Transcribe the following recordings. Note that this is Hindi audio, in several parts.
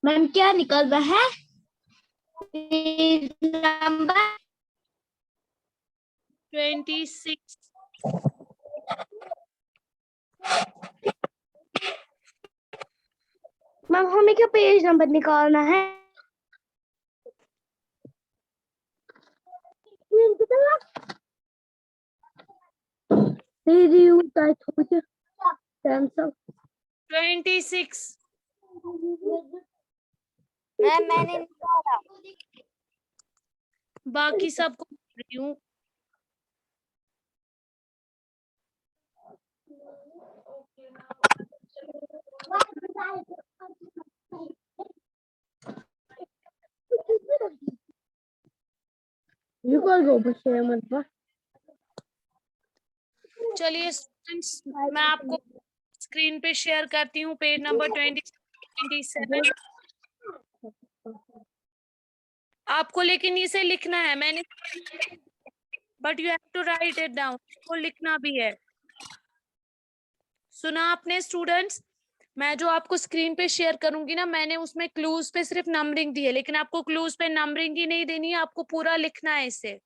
मैम क्या निकल रहा है? Page number 26। मैम हमें क्या पेज नंबर निकालना है? I told you. Cancel. 26। Ma'am मैंने निकाला। बाकी सबको बोल रही हूँ। You gotta go share my. चलिए स्टूडेंट्स, मैं आपको स्क्रीन पे शेयर करती हूँ पेज नंबर 27। आपको लेकिन इसे लिखना है, मैंने but you have to write it down, इसको लिखना भी है। सुना आपने स्टूडेंट्स? मैं जो आपको स्क्रीन पे शेयर करूंगी ना, मैंने उसमें क्लूज पे सिर्फ नंबरिंग दी है, लेकिन आपको क्लूज पे नंबरिंग ही नहीं देनी है, आपको पूरा लिखना है इसे।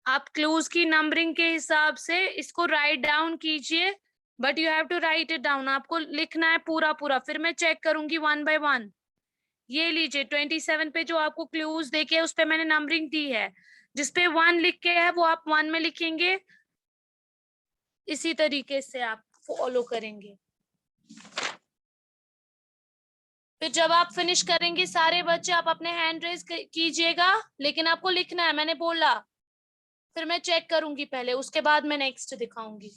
आप क्लूज की नंबरिंग के हिसाब से इसको राइट डाउन कीजिए, but you have to write it down, आपको लिखना है पूरा पूरा, फिर मैं चेक करूंगी 1 बाय 1। ये लीजिए 27 पे जो आपको क्लूज देके उस पे मैंने नंबरिंग दी है, जिसपे 1 लिख के है वो आप 1 में लिखेंगे, इसी तरीके से आप फॉलो करेंगे। फिर जब आप फिनिश करेंगे सारे बच्चे, आप अपने हैंड रेज कीजिएगा, लेकिन आपको लिखना है, मैंने बोला। फिर मैं चेक करूंगी पहले, उसके बाद मैं नेक्स्ट दिखाऊंगी।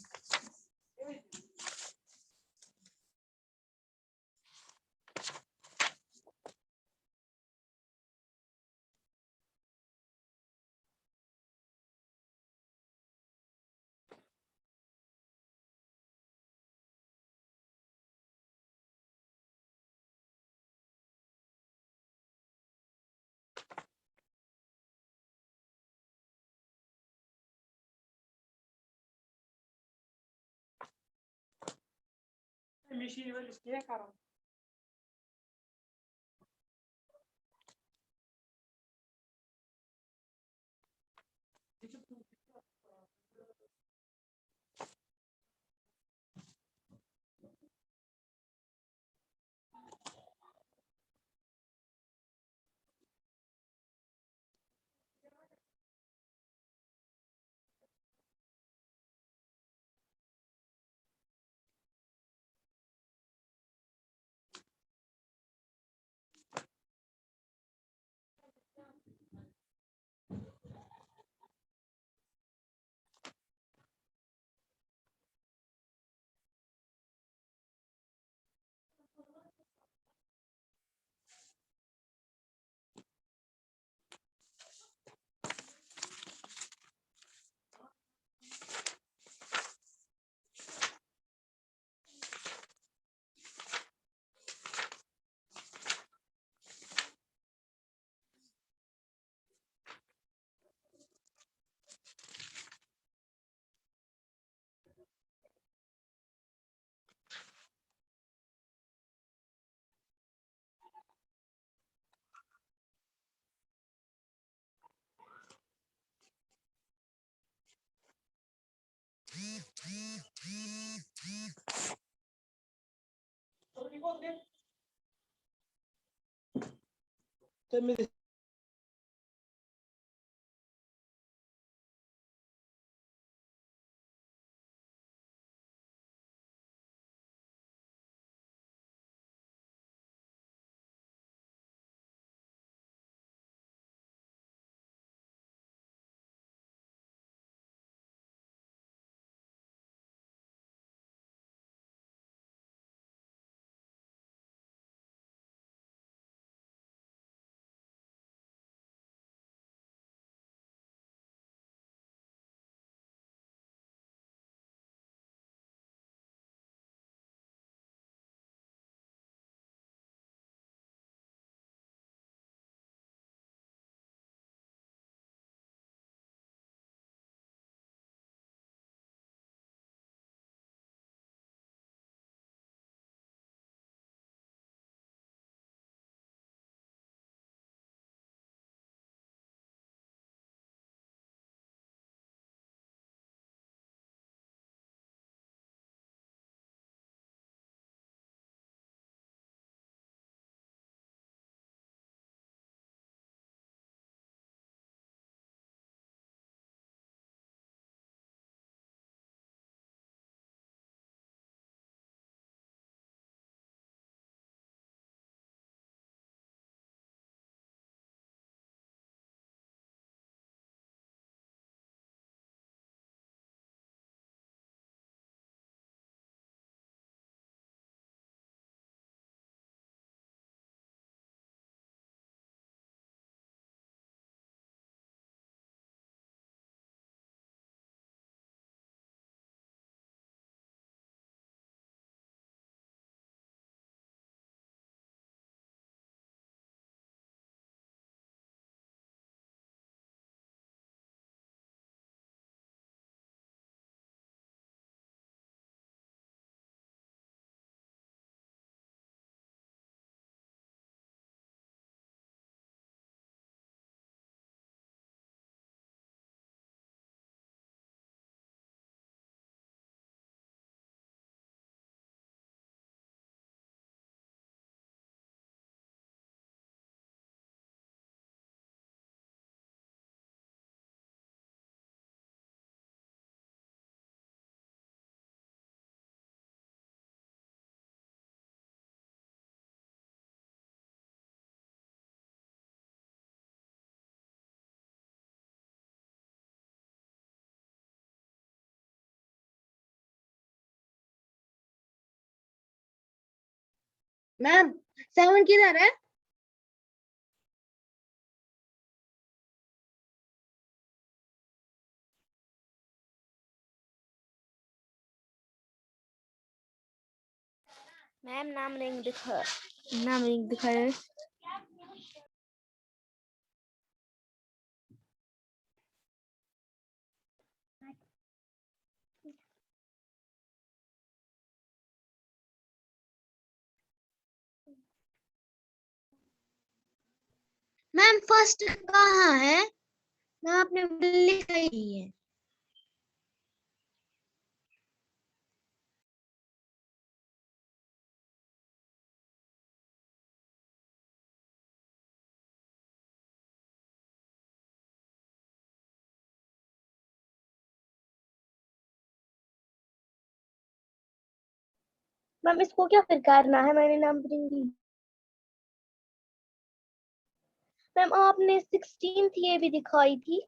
मैम 7 किधर है? मैम नाम रिंग दिखाए। मैम फर्स्ट कहाँ है? मैम आपने लिखा ही नहीं है। मैम इसको क्या फिर करना है? मैंने नाम रिंग दी। मैम आपने 16th ये भी दिखाई थी,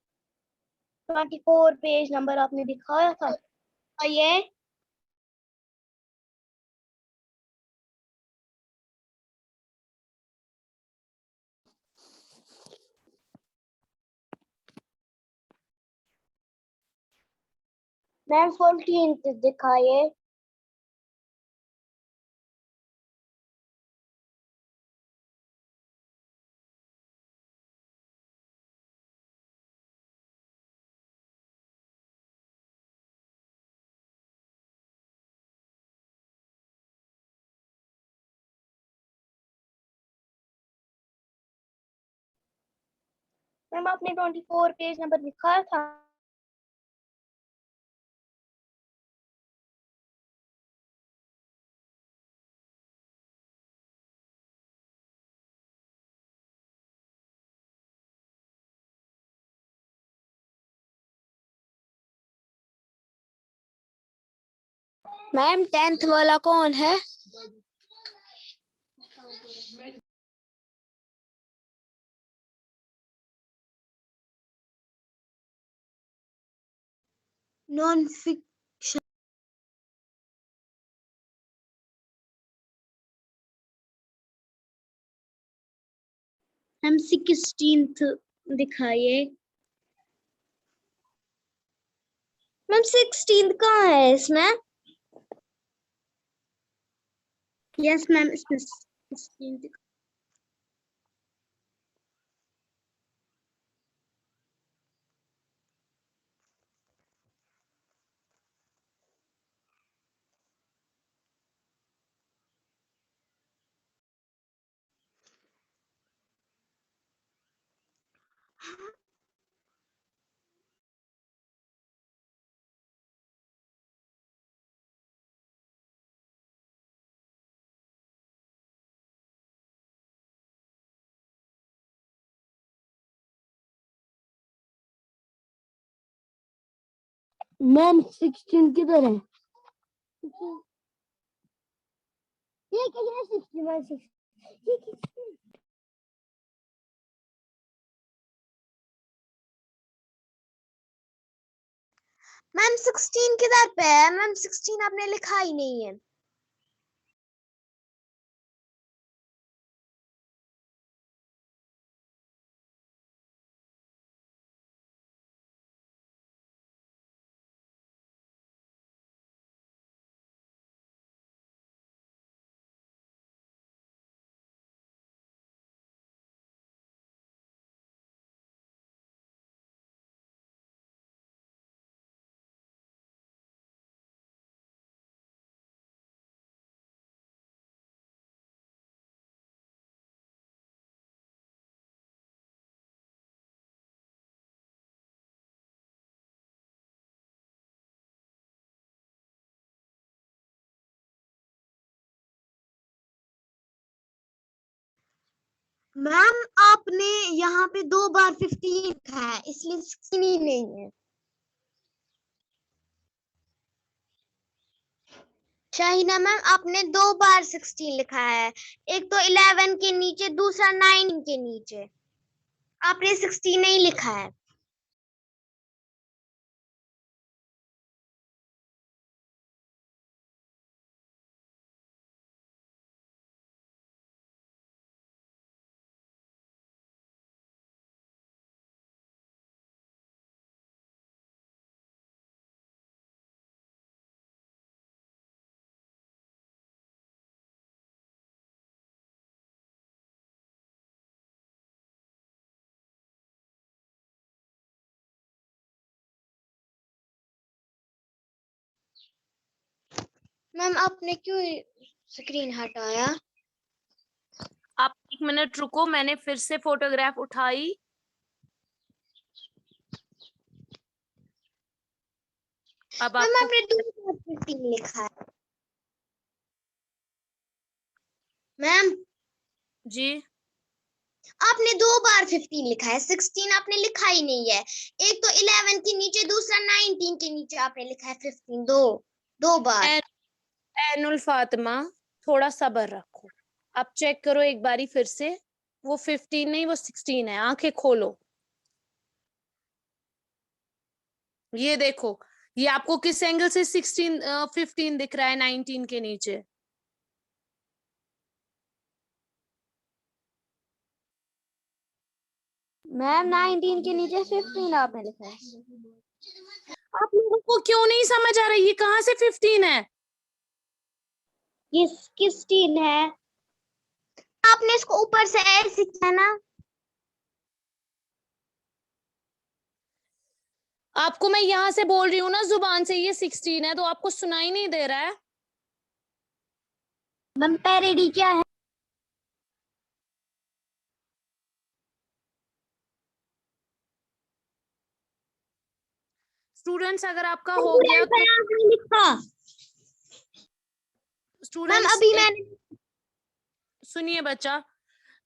24 पेज नंबर आपने दिखाया था। ये मैम 14th दिखाइए। मैम आपने 24 पेज नंबर दिखाया था। मैम 10th वाला कौन है? Non fiction. हम 16th दिखाइए। मैम 16th कहाँ है इसमें? यस मैम इसमें 16th। मैम 16 किधर है? ये क्या है 60? मैम 16 किधर पे है? मैम 16 आपने लिखा ही नहीं है। मैम आपने यहाँ पे 2 बार 15 लिखा है, इसलिए 16 ही नहीं है। शाहीना मैम आपने 2 बार 16 लिखा है, एक तो 11 के नीचे, दूसरा 9 के नीचे। आपने 16 नहीं लिखा है। मैम आपने क्यों स्क्रीन हटाया? आप 1 मिनट रुको, मैंने फिर से फोटोग्राफ उठाई। अब मैम आपको आपने 2 बार 15 लिखा है। मैम जी, आपने 2 बार 15 लिखा है, 16 आपने लिखा ही नहीं है। एक तो 11 के नीचे, दूसरा 19 के नीचे आपने लिखा है 15, दो बार। एनुल फातिमा, थोड़ा सब्र रखो। आप चेक करो एक बारी फिर से, वो 15 नहीं, वो 16 है। आंखें खोलो, ये देखो, ये आपको किस एंगल से 15 दिख रहा है 19 के नीचे? मैम 19 के नीचे 15 आपने लिखा है। आप लोगों को क्यों नहीं समझ आ रहा, ये कहाँ से 15 है? ये 16 है। आपने इसको ऊपर से ऐसे किया ना। आपको मैं यहां से बोल रही हूँ ना जुबान से, ये 16 है, तो आपको सुनाई नहीं दे रहा है? मैम पैरेडी क्या है? स्टूडेंट्स, अगर आपका हो गया तो आपने लिखा। मैम स्टूडेंट्स अभी एक मैंने सुनिए बच्चा,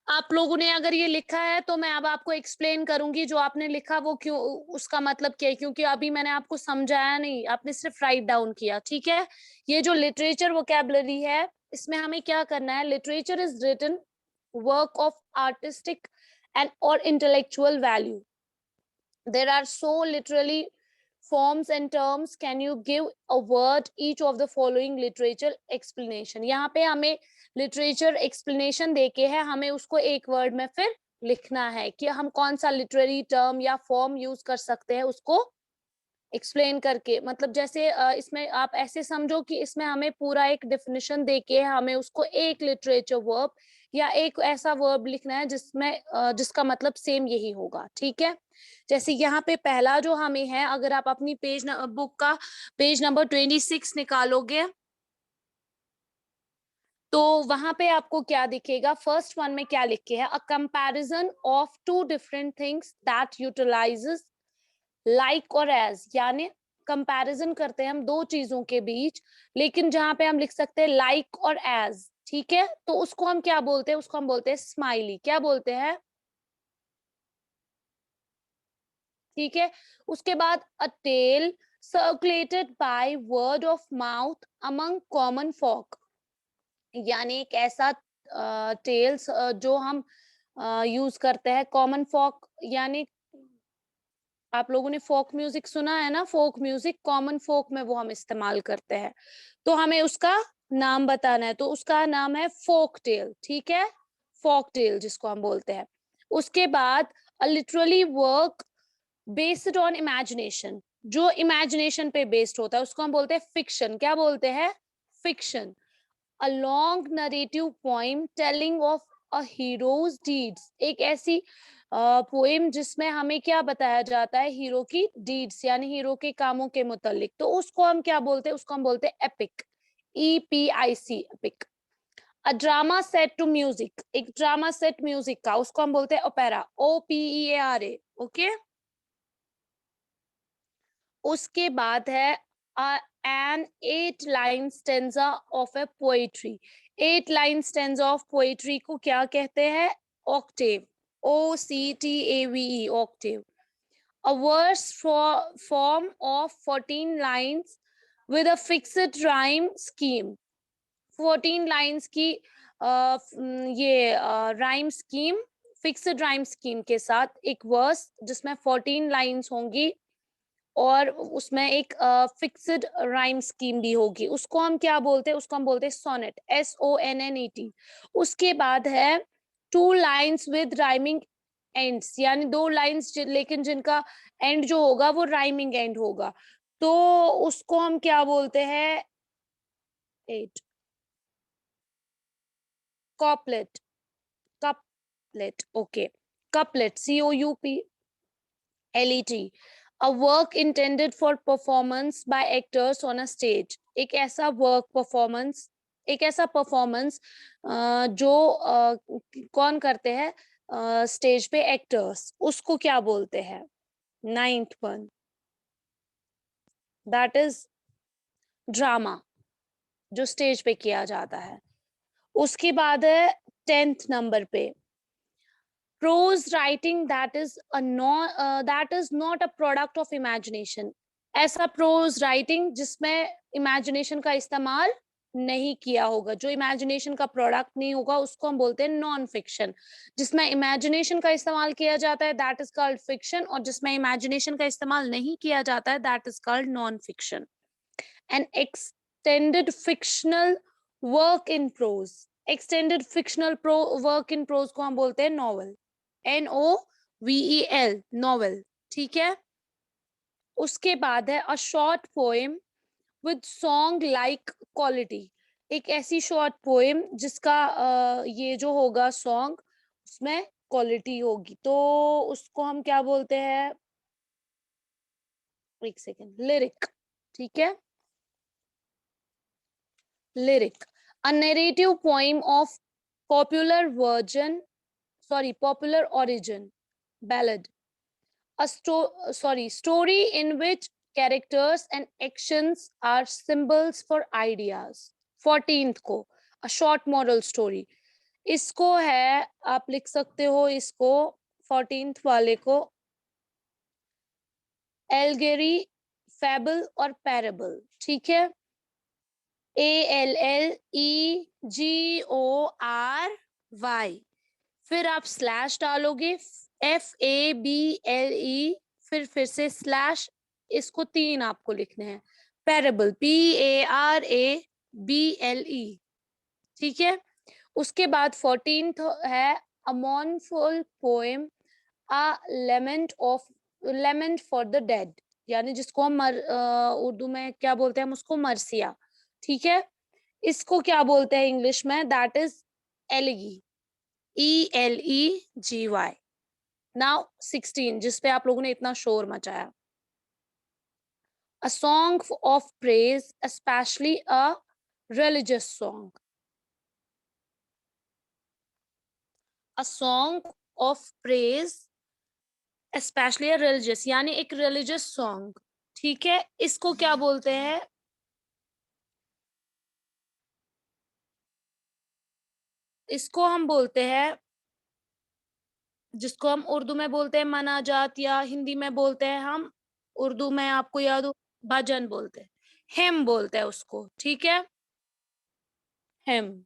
आप लोगों ने अगर ये लिखा है तो मैं अब आपको एक्सप्लेन करूंगी जो आपने लिखा वो क्यों, उसका मतलब क्या है, क्योंकि अभी मैंने आपको समझाया नहीं, आपने सिर्फ राइट डाउन किया, ठीक है? ये जो लिटरेचर वोकैबुलरी है, इसमें हमें क्या करना है? Literature is written work of artistic and और intellectual value. There are so literally forms and terms. Can you give a word each of the following literature explanation? यहाँ पे हमें literature explanation देके है, हमें उसको एक word में फिर लिखना है कि हम कौन सा literary term या form use कर सकते हैं उसको एक्सप्लेन करके। मतलब जैसे इसमें आप ऐसे समझो कि इसमें हमें पूरा एक डेफिनेशन देके हमें उसको एक लिटरेचर वर्ब या एक ऐसा वर्ब लिखना है जिसमें जिसका मतलब सेम यही होगा, ठीक है? जैसे यहाँ पे पहला जो हमें है, अगर आप अपनी बुक का पेज नंबर 26 निकालोगे तो वहां पे आपको क्या दिखेगा? फर्स्ट वन में क्या लिखे है? A comparison of two different things that utilises like or as, यानी कंपैरिजन करते हैं हम दो चीजों के बीच, लेकिन जहां पे हम लिख सकते हैं लाइक और एज, ठीक है? तो उसको हम क्या बोलते हैं? उसको हम बोलते हैं स्माइली। क्या बोलते हैं? ठीक है। उसके बाद a tale circulated by word of mouth among common folk, यानी एक ऐसा टेल्स जो हम यूज करते हैं कॉमन फॉक, यानी आप लोगों ने फोक म्यूजिक सुना है ना? फोक म्यूजिक कॉमन फोक में वो हम इस्तेमाल करते हैं, तो हमें उसका नाम बताना है, तो उसका नाम है फोक टेल, ठीक है? फोक टेल जिसको हम बोलते हैं। उसके बाद अ literally work based on imagination, जो इमेजिनेशन पे बेस्ड होता है उसको हम बोलते हैं फिक्शन। क्या बोलते हैं? Fiction. A long narrative poem telling of a heroes deeds, एक ऐसी पोएम जिसमें हमें क्या बताया जाता है? हीरो की डीड्स, यानी हीरो के कामों के मुतालिक, तो उसको हम क्या बोलते हैं? उसको हम बोलते हैं epic, EPIC, epic. A drama set to music, एक ड्रामा सेट म्यूजिक का, उसको हम बोलते हैं ओपेरा, OPERA, ओके? उसके बाद है an 8 line stanza of a poetry, 8 line stanza of poetry को क्या कहते हैं? octave, OCTAVE, octave. A verse form of 14 lines with a fixed rhyme scheme, 14 lines की ये rhyme scheme, fixed rhyme scheme के साथ एक वर्स जिसमें 14 लाइंस होंगी और उसमें एक फिक्स्ड राइम स्कीम भी होगी, उसको हम क्या बोलते हैं? उसको हम बोलते हैं सोनेट, SONNET। उसके बाद है 2 लाइन्स विद राइमिंग एंड्स, यानी 2 लाइन्स लेकिन जिनका एंड जो होगा वो राइमिंग एंड होगा, तो उसको हम क्या बोलते हैं? 8 couplet, couplet, okay, couplet, COUPLET। A work intended for performance by actors on a stage. एक ऐसा परफॉर्मेंस जो कौन करते हैं स्टेज पे एक्टर्स, उसको क्या बोलते हैं? 9th one, that is drama, जो स्टेज पे किया जाता है। उसके बाद है 10th नंबर पे prose writing that is not a product of imagination. ऐसा प्रोज राइटिंग जिसमें इमेजिनेशन का इस्तेमाल नहीं किया होगा, जो इमेजिनेशन का प्रोडक्ट नहीं होगा, उसको हम बोलते हैं नॉन फिक्शन। जिसमें इमेजिनेशन का इस्तेमाल किया जाता है दैट इज कॉल्ड फिक्शन, और जिसमें इमेजिनेशन का इस्तेमाल नहीं किया जाता है that is called non fiction. N extended fictional work in prose, extended fictional work in prose को हम बोलते हैं नॉवल, NOVEL, नॉवल। ठीक है, उसके बाद है a short poem with song like quality. एक ऐसी शॉर्ट पोएम जिसका ये जो होगा सॉन्ग, उसमें क्वालिटी होगी, तो उसको हम क्या बोलते हैं? एक सेकेंड, लिरिक। ठीक है, lyric. A narrative poem of popular origin, ballad. A story in which characters and actions are symbols for ideas. 14th को a short moral story, इसको है, आप लिख सकते हो इसको 14th वाले को एल्गेरी, फैबल और पैरेबल। ठीक है, ALLEGORY, फिर आप स्लैश डालोगे FABLE, फिर से स्लैश, इसको 3 आपको लिखने हैं, पैरेबल PARABLE। ठीक है, उसके बाद 14th है a mournful poem, a lament for the dead, यानी जिसको हम उर्दू में क्या बोलते हैं, हम उसको मरसिया। ठीक है, इसको क्या बोलते हैं इंग्लिश में? That is elegy, ELEGY। Now 16, जिसपे आप लोगों ने इतना शोर मचाया, a song of praise, especially a religious song, a song of praise especially a religious, यानी एक रिलीजियस सॉन्ग। ठीक है, इसको क्या बोलते हैं? इसको हम बोलते हैं, जिसको हम उर्दू में बोलते हैं मनाजात, या हिंदी में बोलते हैं हम, उर्दू में आपको याद हो, भजन बोलते हैं, हिम बोलते हैं उसको। ठीक है, हिम।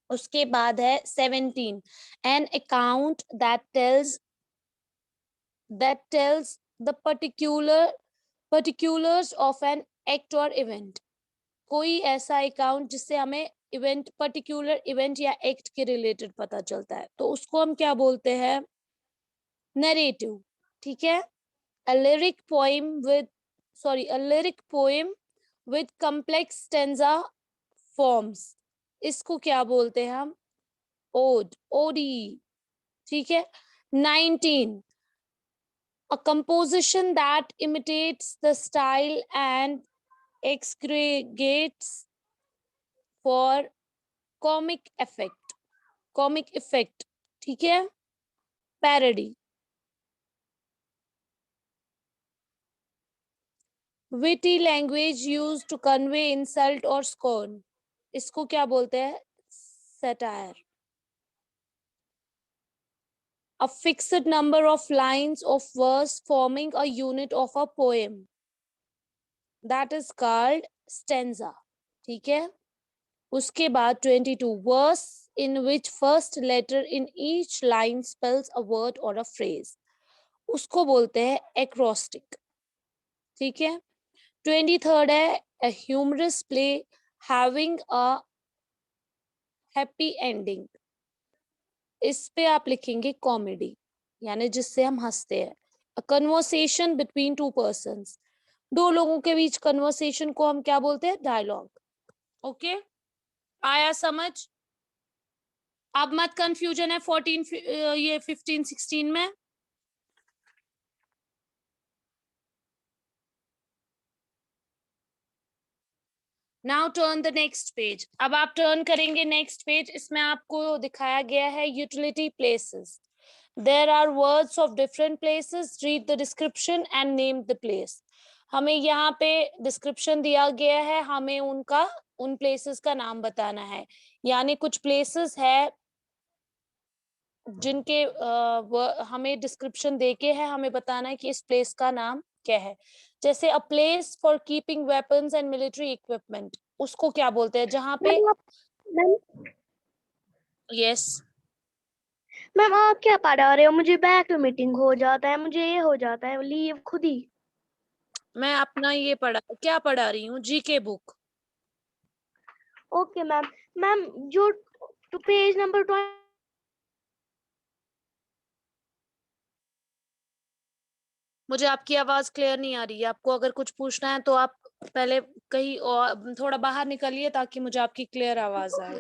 उसके बाद है 17, an account that tells the particulars of an act or event। कोई ऐसा अकाउंट जिससे हमें इवेंट, पर्टिकुलर इवेंट या एक्ट के रिलेटेड पता चलता है, तो उसको हम क्या बोलते हैं? नरेटिव। ठीक है, a lyric poem with complex stanza forms, इसको क्या बोलते हैं हम? ODE। ठीक है, 19, a composition that imitates the style and exaggerates for comic effect। ठीक है, parody। witty language used to convey insult or scorn, इसको क्या बोलते हैं? satire। a fixed number of lines of verse forming a unit of a poem, that is called stanza। ठीक है, उसके बाद 22, verse in which first letter in each line spells a word or a phrase, उसको बोलते हैं acrostic। ठीक है, 23rd है a humorous play having a happy ending, इस पे आप लिखेंगे कॉमेडी, यानी जिससे हम हंसते हैं। a conversation between two persons, दो लोगों के बीच कन्वर्सेशन को हम क्या बोलते हैं? डायलॉग। ओके, आया समझ? अब मत कंफ्यूजन है 14 ये 15 16 में। Now turn the next page. अब आप टर्न करेंगे नेक्स्ट पेज, इसमें आपको दिखाया गया है utility places. There are words of different places, read the description and name the place. हमें यहाँ पे डिस्क्रिप्शन दिया गया है, हमें उन प्लेसेस का नाम बताना है। यानी कुछ प्लेसेस है जिनके हमें डिस्क्रिप्शन देके है, हमें बताना है कि इस प्लेस का नाम क्या है। जैसे a place for keeping weapons and military equipment, उसको क्या बोलते हैं? जहाँ पे यस मैम आप क्या पढ़ा रहे हो? मुझे बैक मीटिंग हो जाता है, मुझे ये हो जाता है, लीव खुद ही। मैं अपना ये क्या पढ़ा रही हूँ? GK book. Okay ma'am. Ma'am जो पेज नंबर 20 मुझे आपकी आवाज क्लियर नहीं आ रही है। आपको अगर कुछ पूछना है तो आप पहले कहीं और थोड़ा बाहर निकलिए ताकि मुझे आपकी क्लियर आवाज आए।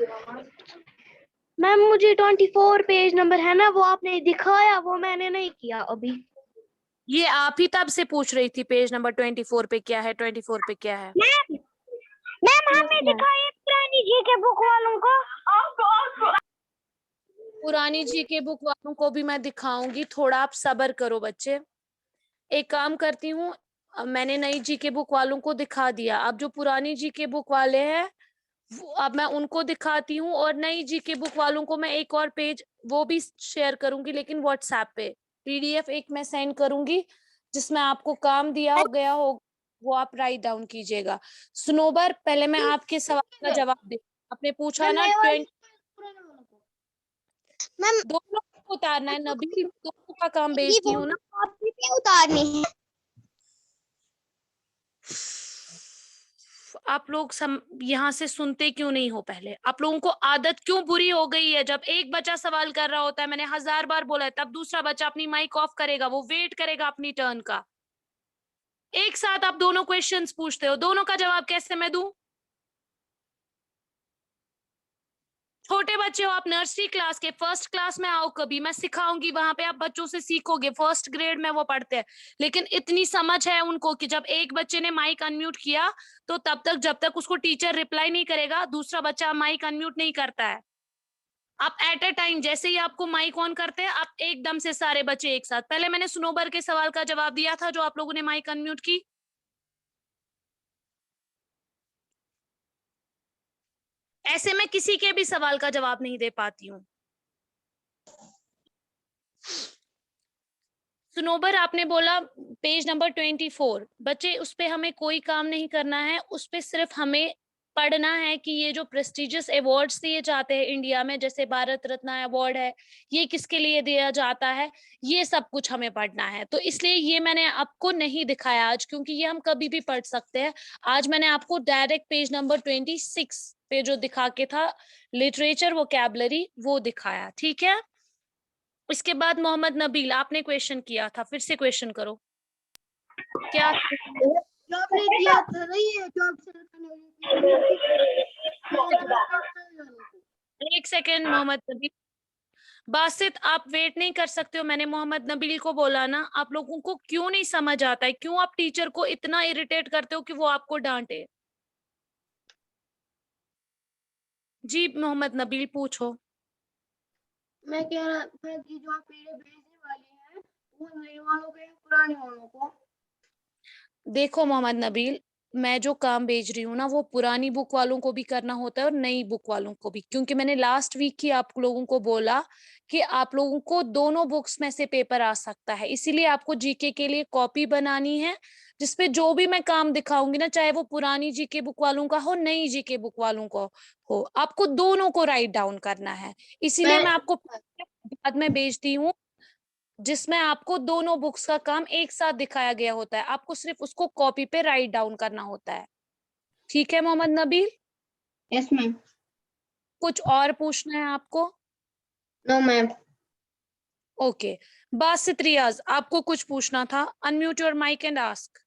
मैम मुझे 24 पेज नंबर है ना, वो आपने दिखाया, वो मैंने नहीं किया अभी। ये आप ही तब से पूछ रही थी पेज नंबर 24 पे क्या है, 24 पे क्या है। मैम हमने दिखाया पुरानी जी के बुक वालों को। पुरानी जीके बुक वालों को भी मैं दिखाऊंगी, थोड़ा आप सब्र करो बच्चे। एक काम करती हूँ, मैंने नई जीके बुक वालों को दिखा दिया, अब जो पुरानी जीके बुक वाले हैं अब मैं उनको दिखाती हूँ, और नई जीके बुक वालों को मैं एक और पेज वो भी शेयर करूंगी, लेकिन व्हाट्सएप पे पीडीएफ एक मैं सेंड करूंगी जिसमें आपको काम दिया हो गया हो, वो आप राइट डाउन कीजिएगा। स्नोबर, पहले मैं आपके सवाल का जवाब दे, आपने पूछा ना 20 मैम दोनों को उतारना है नबील, दोनों का काम भेजती हूँ ना। आपकी भी उतारनी है। आप लोग यहाँ से सुनते क्यों नहीं हो? पहले आप लोगों को आदत क्यों बुरी हो गई है? जब एक बच्चा सवाल कर रहा होता है, मैंने 1000 बार बोला है, तब दूसरा बच्चा अपनी माइक ऑफ करेगा, वो वेट करेगा अपनी टर्न का। एक साथ आप दोनों क्वेश्चंस पूछते हो, दोनों का जवाब कैसे मैं दूं? छोटे बच्चे हो आप, नर्सरी क्लास के, फर्स्ट क्लास में आओ, कभी मैं सिखाऊंगी, वहां पे आप बच्चों से सीखोगे, फर्स्ट ग्रेड में वो पढ़ते हैं। लेकिन इतनी समझ है उनको कि जब एक बच्चे ने माइक अनम्यूट किया तो तब तक जब तक उसको टीचर रिप्लाई नहीं करेगा, दूसरा बच्चा माइक अनम्यूट नहीं करता है। आप एट ए टाइम जैसे ही आपको माइक ऑन करते हैं, आप एकदम से सारे बच्चे एक साथ। पहले मैंने स्नोबर के सवाल का जवाब दिया था जो आप लोगों ने माइक अनम्यूट की। ऐसे मैं किसी के भी सवाल का जवाब नहीं दे पाती हूँ। स्नोबर, आपने बोला पेज नंबर 24, बच्चे उस पे हमें कोई काम नहीं करना है, उस पे सिर्फ हमें पढ़ना है कि ये जो प्रेस्टिजियस अवार्ड्स दिए जाते हैं इंडिया में, जैसे भारत रत्न अवार्ड है, ये किसके लिए दिया जाता है, ये सब कुछ हमें पढ़ना है। तो इसलिए ये मैंने आपको नहीं दिखाया आज, क्योंकि ये हम कभी भी पढ़ सकते हैं। आज मैंने आपको डायरेक्ट पेज नंबर 26 पे जो दिखा के था लिटरेचर वोकैबुलरी, वो दिखाया, ठीक है। इसके बाद मोहम्मद नबील, आपने क्वेश्चन किया था, फिर से क्वेश्चन करो। क्या जो आपने दिया था ना, ये जो आपसे एक सेकेंड मोहम्मद नबील, बासित आप वेट नहीं कर सकते हो? मैंने मोहम्मद नबील को बोला ना, आप लोगों को क्यों नहीं समझ आता है? क्यों आप टीचर को इतना इरिटेट करते हो कि वो आपको डांटे? जी मोहम्मद नबील पूछो। मैं कह रहा था कि जो आप पीडीएफ भेजने वाले हैं वो नए वालों को या पुराने वालों को? देखो मोहम्मद नबील, मैं जो काम भेज रही हूँ ना, वो पुरानी बुक वालों को भी करना होता है और नई बुक वालों को भी, क्योंकि मैंने लास्ट वीक ही आप लोगों को बोला कि आप लोगों को दोनों बुक्स में से पेपर आ सकता है, इसीलिए आपको जीके के लिए कॉपी बनानी है, जिसपे जो भी मैं काम दिखाऊंगी ना, चाहे वो पुरानी जीके बुक वालों का हो, नई जीके बुक वालों को हो, आपको दोनों को राइट डाउन करना है। इसीलिए मैं आपको बाद में भेजती हूँ, जिसमें आपको दोनों बुक्स का काम एक साथ दिखाया गया होता है, आपको सिर्फ उसको कॉपी पे राइट डाउन करना होता है। ठीक है मोहम्मद नबील? Yes ma'am. कुछ और पूछना है आपको? No ma'am. Okay. Basit Riyaz, आपको कुछ पूछना था? Unmute your mic and ask.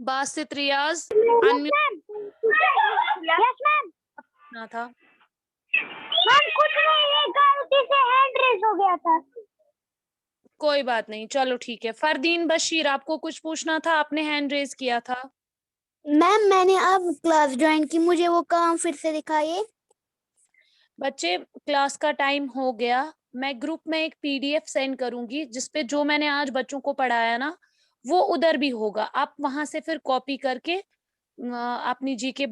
Basit Riyaz unmute yes ma'am. करना था। मैम कुछ नहीं, ये गलती से हैंड रेज हो गया था। कोई बात नहीं, चलो ठीक है। फरदीन बशीर, आपको कुछ पूछना था, आपने हैंड रेज किया था। मैम मैंने अब क्लास ज्वाइन की, मुझे वो काम फिर से दिखाइए। बच्चे क्लास का टाइम हो गया, मैं ग्रुप में एक पीडीएफ सेंड करूंगी जिसपे जो मैंने आज बच्चों को पढ़ाया ना वो उधर भी होगा, आप वहां से फिर कॉपी करके अपनी जी के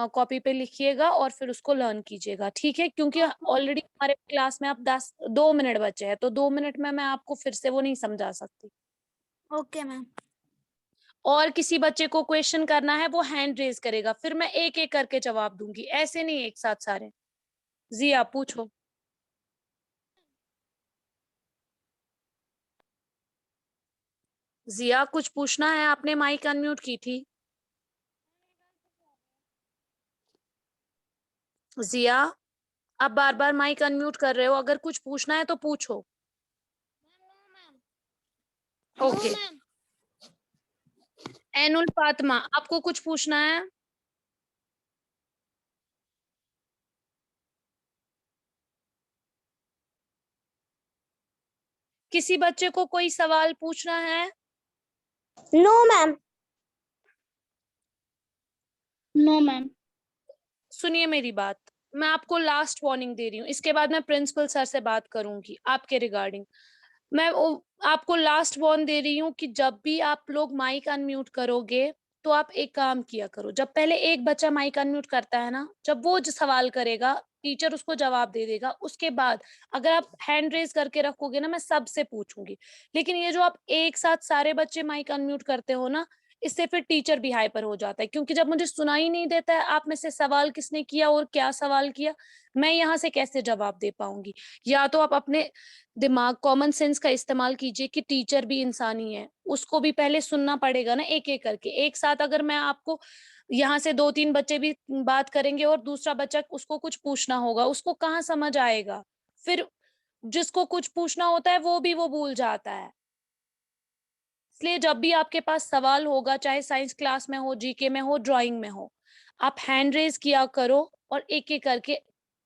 कॉपी पे लिखिएगा और फिर उसको लर्न कीजिएगा, ठीक है? क्योंकि ऑलरेडी हमारे क्लास में अब 2 मिनट बचे हैं, तो 2 मिनट में मैं आपको फिर से वो नहीं समझा सकती। Okay ma'am. और किसी बच्चे को क्वेश्चन करना है वो हैंड रेज करेगा, फिर मैं एक एक करके जवाब दूंगी, ऐसे नहीं एक साथ सारे। जिया पूछो। जिया कुछ पूछना है? आपने माइक अनम्यूट की थी। जिया आप बार बार माइक अनम्यूट कर रहे हो, अगर कुछ पूछना है तो पूछो। ओके। एनुल फातिमा, आपको कुछ पूछना है? किसी बच्चे को कोई सवाल पूछना है? No ma'am. No ma'am. सुनिए मेरी बात, मैं आपको लास्ट वार्निंग दे रही हूँ, इसके बाद मैं प्रिंसिपल सर से बात करूंगी आपके रिगार्डिंग। आपको लास्ट वार्न दे रही हूँ कि जब भी आप लोग माइक अनम्यूट करोगे तो आप एक काम किया करो, जब पहले एक बच्चा माइक अनम्यूट करता है ना, जब वो जो सवाल करेगा टीचर उसको जवाब दे देगा, उसके बाद अगर आप हैंड रेज करके रखोगे ना मैं सबसे पूछूंगी। लेकिन ये जो आप एक साथ सारे बच्चे माइक अनम्यूट करते हो ना, इससे फिर टीचर भी हाइपर हो जाता है, क्योंकि जब मुझे सुनाई नहीं देता है आप में से सवाल किसने किया और क्या सवाल किया, मैं यहाँ से कैसे जवाब दे पाऊंगी? या तो आप अपने दिमाग कॉमन सेंस का इस्तेमाल कीजिए कि टीचर भी इंसान ही है, उसको भी पहले सुनना पड़ेगा ना एक एक करके। एक साथ अगर मैं आपको यहाँ से 2-3 बच्चे भी बात करेंगे और दूसरा बच्चा उसको कुछ पूछना होगा, उसको कहाँ समझ आएगा? फिर जिसको कुछ पूछना होता है वो भूल जाता है। इसलिए जब भी आपके पास सवाल होगा, चाहे साइंस क्लास में हो, जीके में हो, ड्राइंग में हो, आप हैंड रेज किया करो और एक एक करके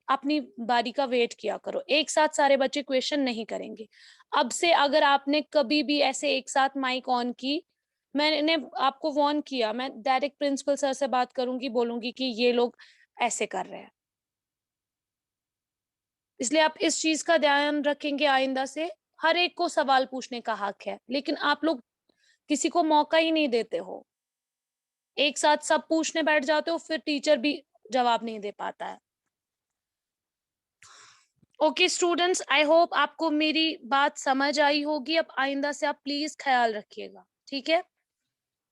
अपनी बारी का वेट किया करो। एक साथ सारे बच्चे क्वेश्चन नहीं करेंगे। अब से अगर आपने कभी भी ऐसे एक साथ माइक ऑन की, मैंने आपको वार्न किया, मैं डायरेक्ट प्रिंसिपल सर से बात करूंगी, बोलूंगी कि ये लोग ऐसे कर रहे हैं। इसलिए आप इस चीज का ध्यान रखेंगे आइंदा से। हर एक को सवाल पूछने का हक है, लेकिन आप लोग किसी को मौका ही नहीं देते हो, एक साथ सब पूछने बैठ जाते हो, फिर टीचर भी जवाब नहीं दे पाता है। ओके स्टूडेंट्स, आई होप आपको मेरी बात समझ आई होगी। अब आइंदा से आप प्लीज ख्याल रखिएगा, ठीक है?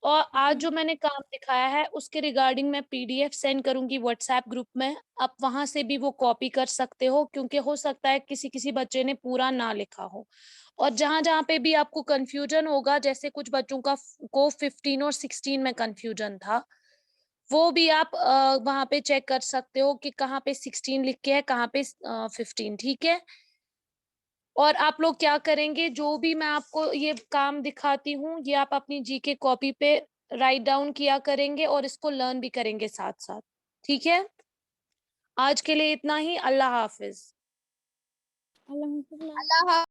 और आज जो मैंने काम दिखाया है उसके रिगार्डिंग मैं पीडीएफ सेंड करूंगी व्हाट्सएप ग्रुप में, आप वहां से भी वो कॉपी कर सकते हो, क्योंकि हो सकता है किसी किसी बच्चे ने पूरा ना लिखा हो। और जहां जहां पे भी आपको कंफ्यूजन होगा, जैसे कुछ बच्चों को 15 और 16 में कंफ्यूजन था, वो भी आप वहां पे चेक कर सकते हो कि कहाँ पे 16 लिख के है, कहाँ पे 15, ठीक है? और आप लोग क्या करेंगे, जो भी मैं आपको ये काम दिखाती हूँ ये आप अपनी जीके कॉपी पे राइट डाउन किया करेंगे और इसको लर्न भी करेंगे साथ साथ, ठीक है? आज के लिए इतना ही। अल्लाह हाफिज। अल्लाह